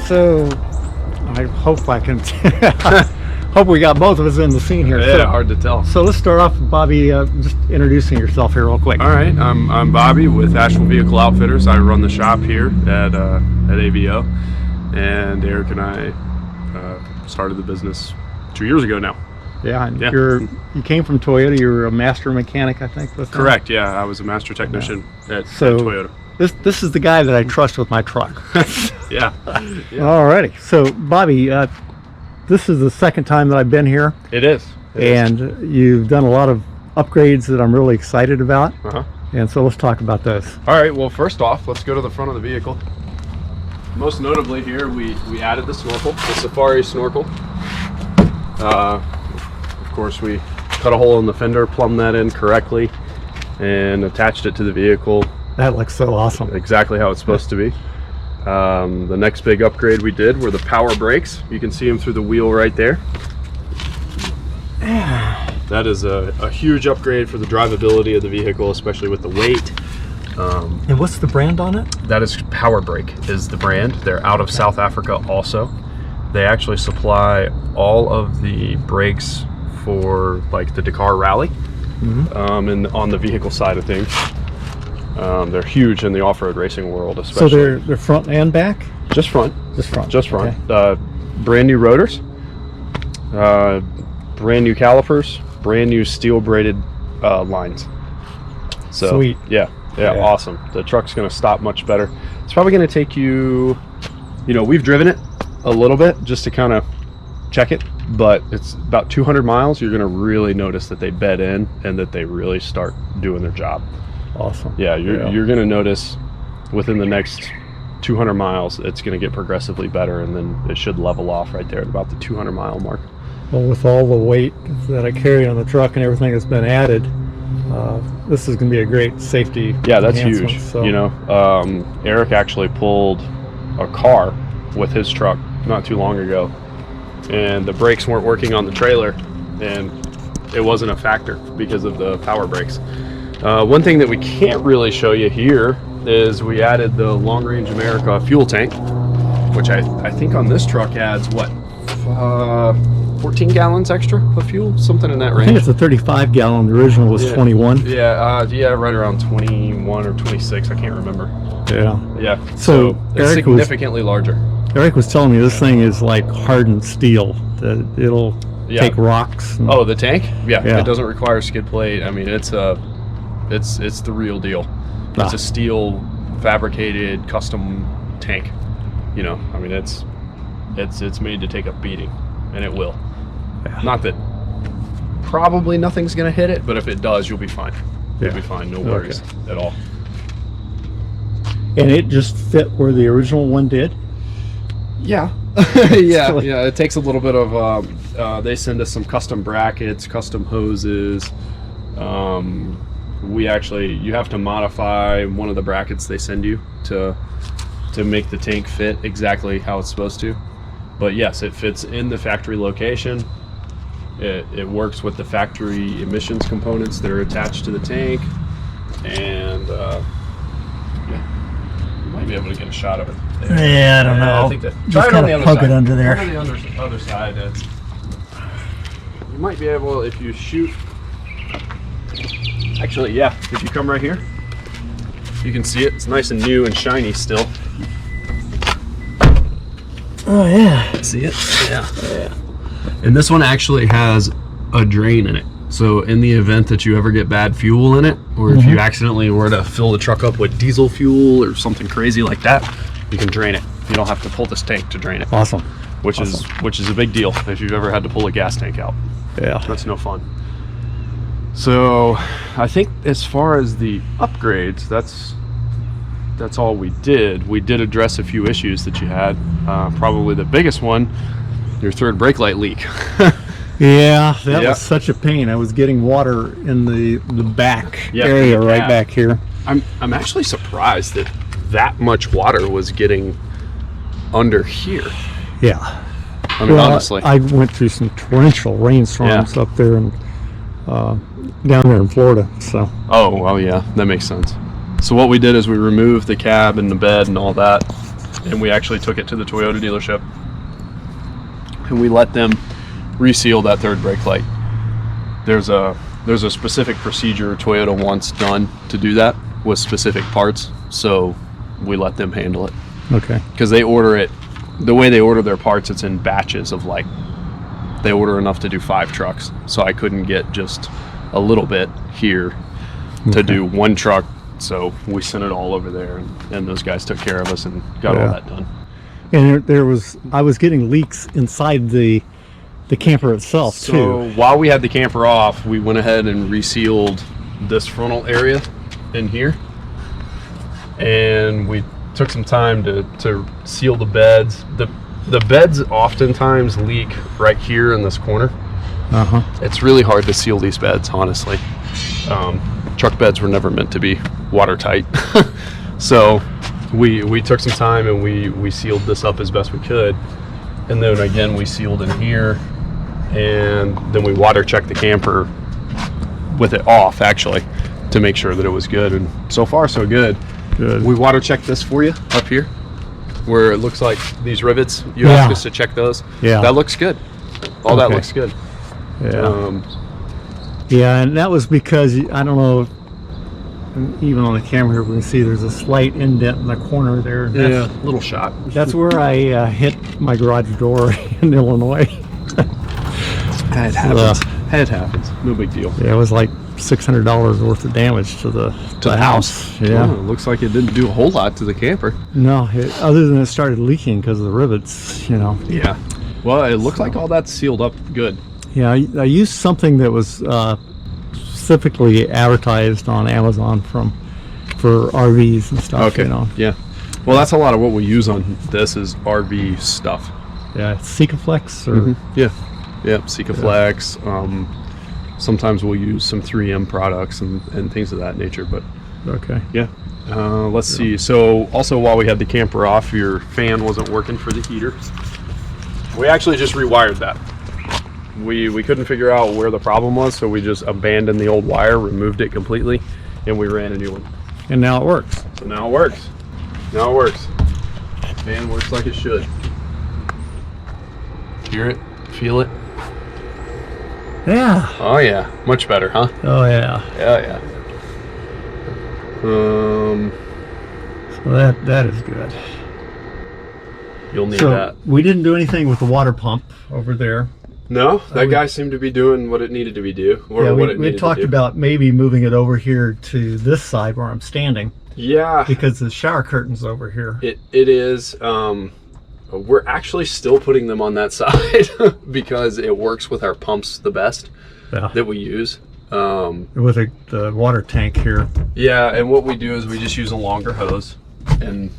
So I hope I can hope we got both of us in the scene here. Yeah, so, hard to tell. So let's start off with Bobby, just introducing yourself here real quick. All right, I'm Bobby with Asheville Vehicle Outfitters. I run the shop here at AVO, and Eric and I started the business 2 years ago now. Yeah, and Yeah. you came from Toyota. You were a master mechanic, I think. With them. Correct. Yeah, I was a master technician at Toyota. This is the guy that I trust with my truck. Yeah. Alrighty. So Bobby, this is the second time that I've been here. It is. And you've done a lot of upgrades that I'm really excited about. Uh-huh. And so let's talk about those. All right, well, first off, let's go to the front of the vehicle. Most notably here, we added the snorkel, the Safari Snorkel. Of course, we cut a hole in the fender, plumbed that in correctly, and attached it to the vehicle. That looks so awesome. Exactly how it's supposed to be. The next big upgrade we did were the power brakes. You can see them through the wheel right there. That is a huge upgrade for the drivability of the vehicle, especially with the weight. And what's the brand on it? That is PowerBrake is the brand. They're out of South Africa also. They actually supply all of the brakes for like the Dakar Rally, and on the vehicle side of things. They're huge in the off-road racing world, especially. So they're front and back? Just front. Just front. Just front. Okay. Brand new rotors, brand new calipers, brand new steel braided lines. So Sweet. Yeah, awesome. The truck's going to stop much better. It's probably going to take you, we've driven it a little bit just to kind of check it, but it's about 200 miles. You're going to really notice that they bed in and that they really start doing their job. Awesome. Yeah, you're going to notice within the next 200 miles, it's going to get progressively better, and then it should level off right there at about the 200 mile mark. Well, with all the weight that I carry on the truck and everything that's been added, this is going to be a great safety. Yeah, that's huge. So. Eric actually pulled a car with his truck not too long ago, and the brakes weren't working on the trailer, and it wasn't a factor because of the power brakes. One thing that we can't really show you here is we added the Long Range America fuel tank, which I think on this truck adds what, 14 gallons extra of fuel, something in that range. I think it's a 35 gallon. The original was 21. Yeah, right around 21 or 26. I can't remember. Yeah. So it's significantly larger. Eric was telling me this thing is like hardened steel. That it'll take rocks. Oh, the tank? Yeah. It doesn't require skid plate. I mean, it's the real deal. It's a steel fabricated custom tank. I mean, it's made to take a beating, and it will. Yeah. Not that probably nothing's gonna hit it, but if it does, you'll be fine. You'll be fine. No worries at all. And it just fit where the original one did? Yeah. Yeah. It takes a little bit of they send us some custom brackets, custom hoses. You have to modify one of the brackets they send you to make the tank fit exactly how it's supposed to. But yes, it fits in the factory location. It works with the factory emissions components that are attached to the tank, and you might be able to get a shot of it there. Yeah, I don't know. I think that, just try it on the other plug side. it under there. On the other side, you might be able, if you shoot. Actually, yeah, if you come right here, you can see it. It's nice and new and shiny still. Oh yeah. See it? Yeah. And this one actually has a drain in it. So in the event that you ever get bad fuel in it, or if you accidentally were to fill the truck up with diesel fuel or something crazy like that, you can drain it. You don't have to pull this tank to drain it. Awesome. Which is a big deal if you've ever had to pull a gas tank out. Yeah. That's no fun. So I think as far as the upgrades, that's all we did. We did address a few issues that you had. Probably the biggest one, your third brake light leak. Yeah, that was such a pain. I was getting water in the back area right back here. I'm actually surprised that much water was getting under here. Yeah. I mean, honestly. I went through some torrential rainstorms up there and down there in Florida. So. Oh, well, yeah, that makes sense. So what we did is we removed the cab and the bed and all that, and we actually took it to the Toyota dealership, and we let them reseal that third brake light. There's a specific procedure Toyota wants done to do that with specific parts, so we let them handle it. Okay. Because they order it, the way they order their parts, it's in batches of like, they order enough to do 5 trucks. So I couldn't get just a little bit here to do 1 truck. So we sent it all over there, and those guys took care of us and got all that done. And I was getting leaks inside the camper itself So too. while we had the camper off, we went ahead and resealed this frontal area in here, and we took some time to seal the beds. The beds oftentimes leak right here in this corner. It's really hard to seal these beds, honestly. Truck beds were never meant to be watertight. So we took some time and we sealed this up as best we could, and then again we sealed in here, and then we water checked the camper with it off, actually, to make sure that it was good. And so far so good. We water checked this for you up here, where it looks like these rivets, you asked us to check those. That looks good. All that looks good. Yeah, and that was because, I don't know, even on the camera here we can see there's a slight indent in the corner there. Little shot. That's where I hit my garage door in Illinois. It happens. It happens. No big deal. Yeah, it was like $600 worth of damage to the house. Yeah. Oh, it looks like it didn't do a whole lot to the camper. No, other than it started leaking because of the rivets, Yeah. Well, it looks like all that's sealed up good. Yeah, I used something that was specifically advertised on Amazon for RVs and stuff. Yeah. Well, that's a lot of what we use on this is RV stuff. Yeah, Sikaflex or Yeah, Sikaflex. Sometimes we'll use some 3M products and things of that nature. But yeah. Let's see. So also, while we had the camper off, your fan wasn't working for the heater. We actually just rewired that. We couldn't figure out where the problem was, so we just abandoned the old wire, removed it completely, and we ran a new one. And now it works. So now it works. Now it works. Fan works like it should. Hear it? Feel it? Yeah. Oh yeah. Much better, huh? Oh yeah. Yeah. So that is good. You'll need that. We didn't do anything with the water pump over there. No, that guy seemed to be doing what it needed to be do. We talked about maybe moving it over here to this side where I'm standing. Yeah. Because the shower curtain's over here. It is. We're actually still putting them on that side because it works with our pumps the best that we use. With the water tank here. Yeah, and what we do is we just use a longer hose and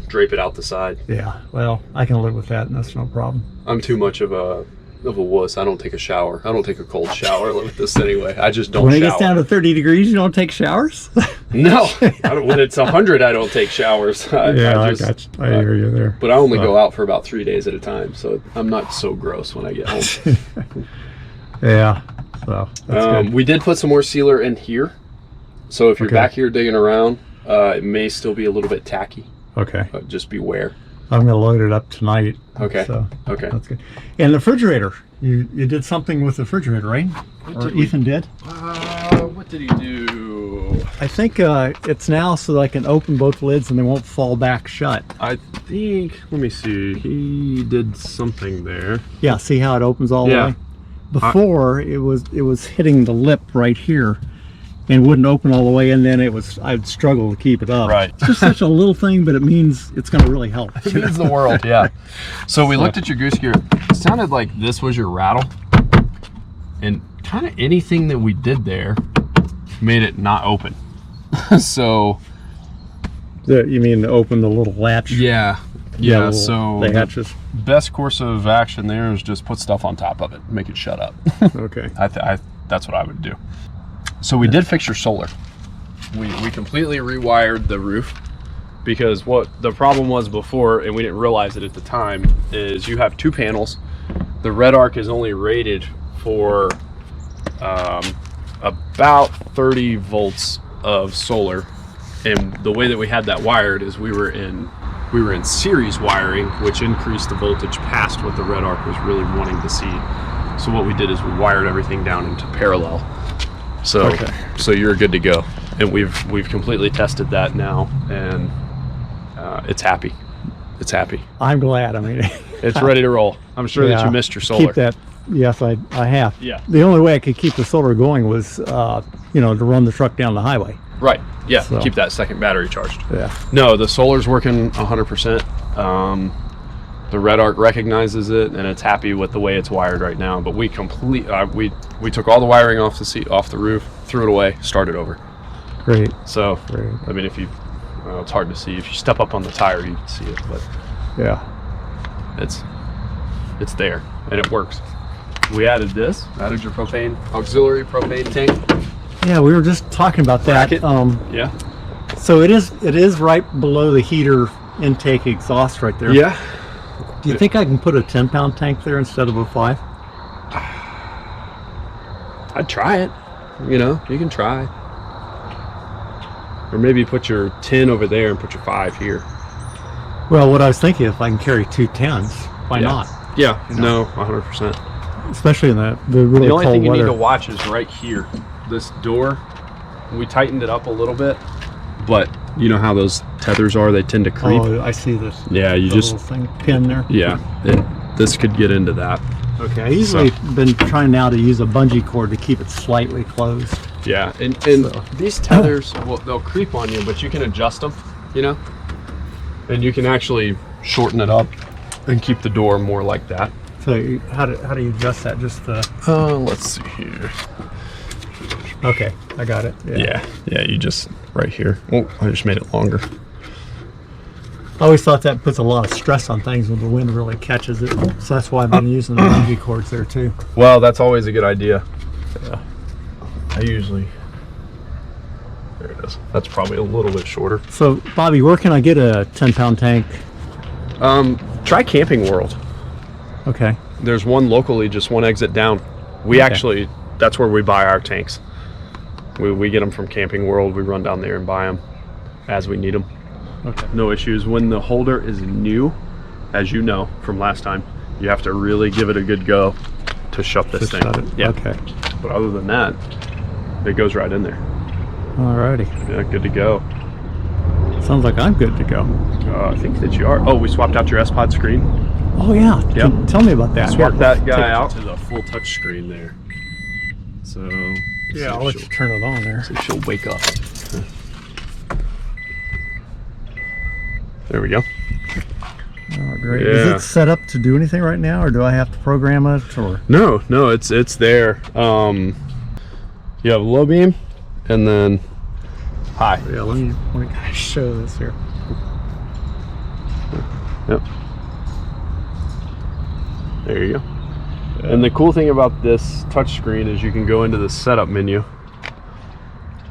drape it out the side. Yeah, well, I can live with that, and that's no problem. I'm too much of a wuss. I don't take a shower. I don't take a cold shower with this anyway. I just don't When shower. it gets down to 30 degrees, you don't take showers? No. When it's 100, I don't take showers. I got you. I hear you there. But I only go out for about 3 days at a time, so I'm not so gross when I get home. Yeah, so that's good. We did put some more sealer in here. So if you're back here digging around, it may still be a little bit tacky. Okay. Just beware. I'm going to load it up tonight. Okay. So okay. That's good. And the refrigerator, you did something with the refrigerator, right? Ethan did? What did he do? I think it's now so that I can open both lids and they won't fall back shut. I think, let me see, he did something there. Yeah, see how it opens all the way? Before, it was hitting the lip right here and wouldn't open all the way, and then I'd struggle to keep it up. Right. It's just such a little thing, but it means it's going to really help. It means the world, yeah. So we looked at your goose gear. It sounded like this was your rattle, and kind of anything that we did there made it not open. So you mean open the little latch? Yeah. So the hatches. Best course of action there is just put stuff on top of it, make it shut up. Okay. That's what I would do. So we did fix your solar. We completely rewired the roof, because what the problem was before, and we didn't realize it at the time, is you have 2 panels. The RedArc is only rated for about 30 volts of solar, and the way that we had that wired is we were in we were in series wiring, which increased the voltage past what the RedArc was really wanting to see. So what we did is we wired everything down into parallel. So so you're good to go. And we've completely tested that now, and it's happy. It's happy. I'm glad. I mean, it's ready to roll. I'm sure that you missed your solar. Keep that. Yes, I have. Yeah. The only way I could keep the solar going was, you know, to run the truck down the highway. Right. Yeah. So. Keep that second battery charged. Yeah. No, the solar's working 100%. The RedArc recognizes it, and it's happy with the way it's wired right now. But we we took all the wiring off the seat, off the roof, threw it away, started over. Great. So, Great. I mean, if you, it's hard to see. If you step up on the tire, you can see it. But yeah, it's there, and it works. We added your propane, auxiliary propane tank. Yeah, we were just talking about that. Yeah. So it is right below the heater intake exhaust right there. Yeah. Do you think I can put a 10-pound tank there instead of a 5? I'd try it. You know, you can try. Or maybe put your 10 over there and put your 5 here. Well, what I was thinking, if I can carry 2 10s, why not? Yeah. You know? No, 100%. Especially in the really The only cold thing you weather. need to watch is right here. This door, we tightened it up a little bit, but you know how those tethers are, they tend to creep. Oh, I see this. Yeah, you just little thing, pin there. Yeah, this could get into that. Okay, I usually been trying now to use a bungee cord to keep it slightly closed. Yeah, and these tethers, well, they'll creep on you, but you can adjust them, you know, and you can actually shorten it up and keep the door more like that. So how do you adjust that? Just the let's see here. Okay, I got it. Yeah, you just right here. Oh, I just made it longer. I always thought that puts a lot of stress on things when the wind really catches it. So that's why I've been using the bungee cords there too. Well, that's always a good idea. Yeah. I usually, there it is. That's probably a little bit shorter. So Bobby, where can I get a 10-pound tank? Try Camping World. Okay. There's one locally, just one exit down. We actually, that's where we buy our tanks. We get them from Camping World. We run down there and buy them as we need them. Okay. No issues. When the holder is new, as you know from last time, you have to really give it a good go to shut this thing. Shut it. Yeah. Okay. But other than that, it goes right in there. Alrighty. Yeah, good to go. Sounds like I'm good to go. I think that you are. Oh, we swapped out your SPod screen. Oh yeah. Yep. Tell me about that. Swap that guy take- out to the full touch screen there. So Yeah, I'll let you turn it on there. see if she'll wake up. There we go. Oh, great. Yeah. Is it set up to do anything right now, or do I have to program it, or? No, it's there. You have low beam, and then high. Yeah, let me show this here. Yep. There you go. And the cool thing about this touch screen is you can go into the setup menu,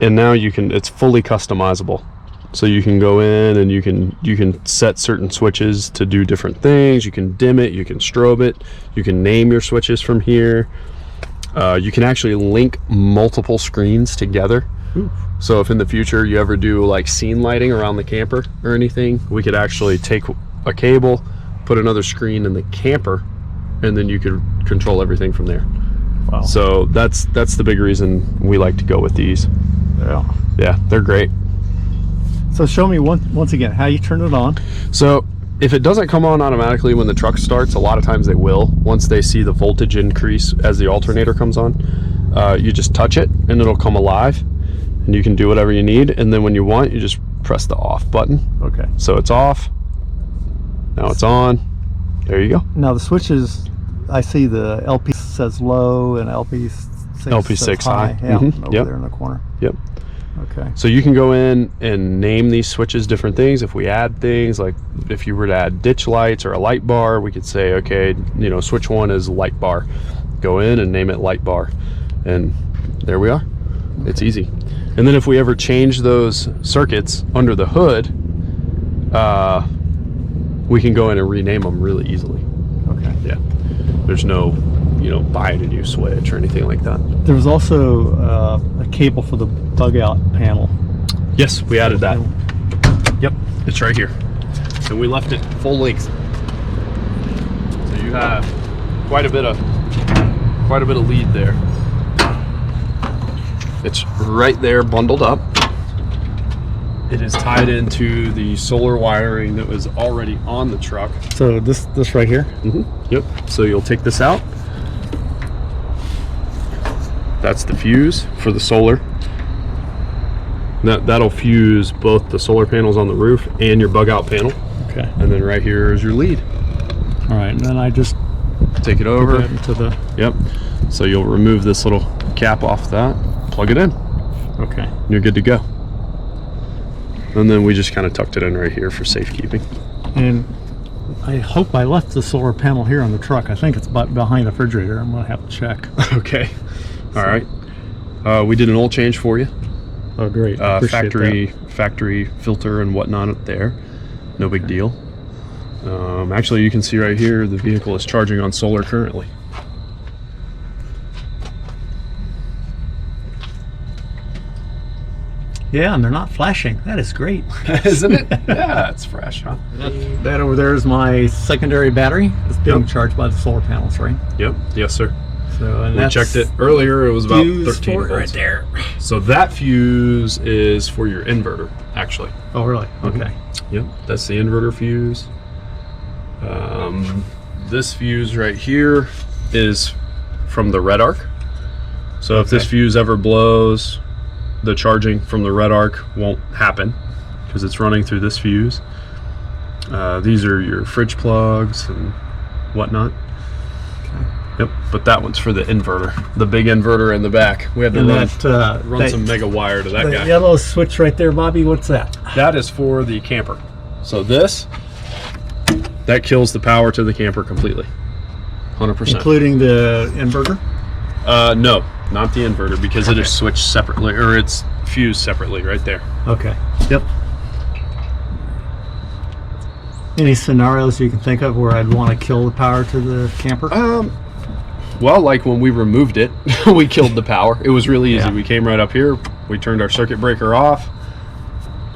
and now it's fully customizable. So you can go in and you can set certain switches to do different things. You can dim it, you can strobe it, you can name your switches from here. You can actually link multiple screens together. Ooh. So if in the future you ever do like scene lighting around the camper or anything, we could actually take a cable, put another screen in the camper, and then you could control everything from there. Wow. So that's the big reason we like to go with these. Yeah, they're great. So show me once again how you turn it on. So if it doesn't come on automatically when the truck starts, a lot of times they will. Once they see the voltage increase as the alternator comes on, you just touch it and it'll come alive, and you can do whatever you need. And then when you want, you just press the off button. Okay. So it's off. Now it's on. There you go. Now the switches, I see the LP says low and LP6 says high. Yeah, over there in the corner. Yep. Okay. So you can go in and name these switches different things. If we add things, like if you were to add ditch lights or a light bar, we could say, okay, you know, switch one is light bar. Go in and name it light bar. And there we are. Okay. It's easy. And then if we ever change those circuits under the hood, we can go in and rename them really easily. Okay. Yeah. There's no, you know, buy a new switch or anything like that. There was also a cable for the bug out panel. Yes, we added that. Yep, it's right here. and we left it full length. So you have quite a bit of lead there. It's right there bundled up. It is tied into the solar wiring that was already on the truck. So this right here? Yep. So you'll take this out. That's the fuse for the solar. That'll fuse both the solar panels on the roof and your bug out panel. Okay. And then right here is your lead. All right, and then I just take it over into the. Yep. So you'll remove this little cap off that, plug it in. Okay. You're good to go. And then we just kind of tucked it in right here for safekeeping. And I hope I left the solar panel here on the truck. I think it's behind the refrigerator. I'm gonna have to check. Okay. All right. We did an oil change for you. Oh, great. Factory filter and whatnot up there. No big deal. Actually, you can see right here the vehicle is charging on solar currently. Yeah, and they're not flashing. That is great. Isn't it? Yeah, it's fresh, huh? That over there is my secondary battery. It's being charged by the solar panels, right? Yep. Yes, sir. So, and we checked it earlier. It was about 13 volts. Right there. So that fuse is for your inverter, actually. Oh, really? Okay. Yep, that's the inverter fuse. This fuse right here is from the RedArc. So if this fuse ever blows, the charging from the RedArc won't happen because it's running through this fuse. These are your fridge plugs and whatnot. Okay. Yep, but that one's for the inverter, the big inverter in the back. We had to run some mega wire to that guy. The yellow switch right there, Bobby, what's that? That is for the camper. So that kills the power to the camper completely, 100%. Including the inverter? No, not the inverter, because it is switched separately, or it's fused separately right there. Okay. Yep. Any scenarios you can think of where I'd want to kill the power to the camper? Well, like when we removed it, we killed the power. It was really easy. We came right up here, we turned our circuit breaker off,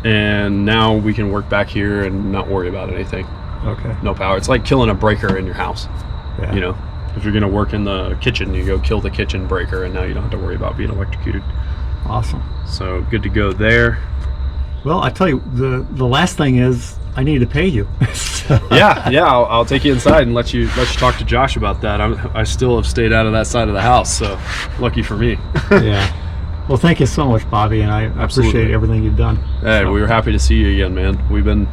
and now we can work back here and not worry about anything. Okay. No power. It's like killing a breaker in your house. Yeah. You know, if you're going to work in the kitchen, you go kill the kitchen breaker, and now you don't have to worry about being electrocuted. Awesome. So good to go there. Well, I tell you, the last thing is I need to pay you. Yeah, I'll take you inside and let you talk to Josh about that. I still have stayed out of that side of the house, so lucky for me. Yeah. Well, thank you so much, Bobby, and I appreciate everything you've done. Hey, we were happy to see you again, man. We've been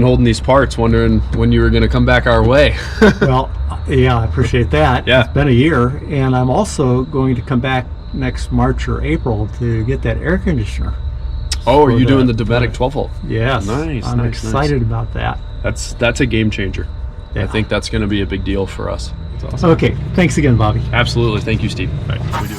holding these parts, wondering when you were going to come back our way. Well, yeah, I appreciate that. Yeah. It's been a year, and I'm also going to come back next March or April to get that air conditioner. Oh, are you doing the Dometic 12 volt? Yes. Nice. I'm excited about that. That's a game changer. Yeah. I think that's going to be a big deal for us. That's awesome. Okay. Thanks again, Bobby. Absolutely. Thank you, Steve. All right, we do.